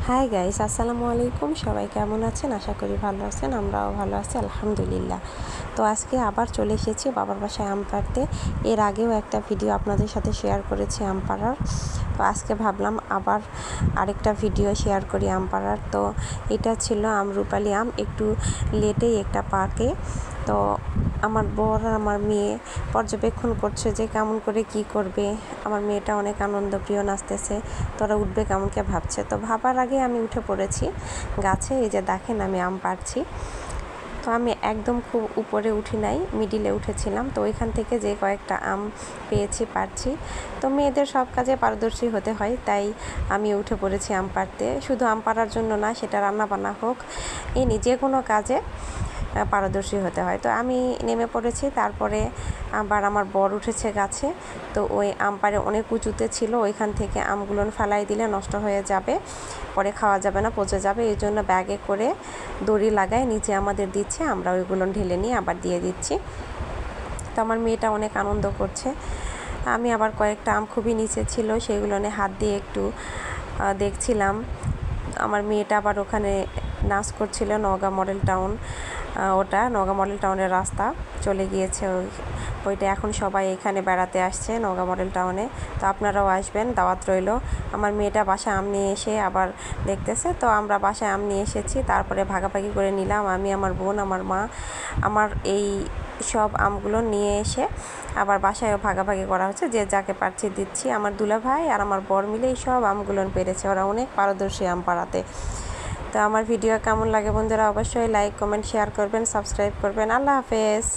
Hi guys, আসসালামু আলাইকুম। সবাই কেমন আছেন? আশা করি ভালো আছেন। আমরাও ভালো আছি, আলহামদুলিল্লাহ। তো আজকে আবার চলে এসেছি বাবার বাসায় আম পাড়তে। এর আগেও একটা ভিডিও আপনাদের সাথে শেয়ার করেছি আম পাড়ার। তো আজকে ভাবলাম আবার আরেকটা ভিডিও শেয়ার করি আম পাড়ার। তো এটা ছিল আমরুপালি আম, একটু লেটেই একটা পাকে। তো আমার বর আর আমার মেয়ে পর্যবেক্ষণ করছে যে কেমন করে কি করবে। আমার মেয়েটা অনেক আনন্দপ্রিয়, নাচতেছে। তোরা উঠবে কেমনকে ভাবছে। তো ভাবার আগে আমি উঠে পড়েছি গাছে। এই যে দেখেন আমি আম পাড়ছি। তো আমি একদম খুব উপরে উঠি নাই, মিডিলে উঠেছিলাম। তো ওইখান থেকে যে কয়েকটা আম পেয়েছি পাড়ছি। তো মেয়েদের সব কাজে পারদর্শী হতে হয়, তাই আমি উঠে পড়েছি আম পাড়তে। শুধু আম পাড়ার জন্য না, সেটা রান্না বান্না হোক, যে কোনো কাজে পারদর্শী হতে হয়। তো আমি নেমে পড়েছি। তারপরে আবার আমার বর উঠেছে গাছে। তো ওই আম পাড়ে অনেক উঁচুতে ছিল, ওইখান থেকে আমগুলো ফেলাই দিলে নষ্ট হয়ে যাবে, পরে খাওয়া যাবে না, পচে যাবে। এই জন্য ব্যাগে করে দড়ি লাগায় নিচে আমাদের দিচ্ছে, আমরা ওইগুলো ঢেলে নিয়ে আবার দিয়ে দিচ্ছি। তো আমার মেয়েটা অনেক আনন্দ করছে। আমি আবার কয়েকটা আম খুবই নিচে ছিল, সেগুলো নিয়ে হাত দিয়ে একটু দেখছিলাম। আমার মেয়েটা আবার ওখানে নাচ করছিল। নওগাঁ মডেল টাউন, ওটা নওগাঁ মডেল টাউনের রাস্তা চলে গিয়েছে ওইটা। এখন সবাই এখানে বেড়াতে আসছে নওগাঁ মডেল টাউনে। তো আপনারাও আসবেন, দাওয়াত রইল। আমার মেয়েটা বাসায় আম নিয়ে এসে আবার দেখতেছে। তো আমরা বাসায় আম নিয়ে এসেছি, তারপরে ভাগাভাগি করে নিলাম। আমি, আমার বোন, আমার মা, আমার এই সব আমগুলো নিয়ে এসে আবার বাসায়ও ভাগাভাগি করা হচ্ছে, যে যাকে পারছি দিচ্ছি। আমার দুলাভাই আর আমার বর মিলে এই সব আমগুলো পেরেছে। ওরা অনেক পারদর্শী আম পাড়াতে। তো আমার ভিডিও কেমন লাগে বন্ধুরা, অবশ্যই লাইক, কমেন্ট, শেয়ার করবেন, সাবস্ক্রাইব করবেন। আল্লাহ হাফেজ।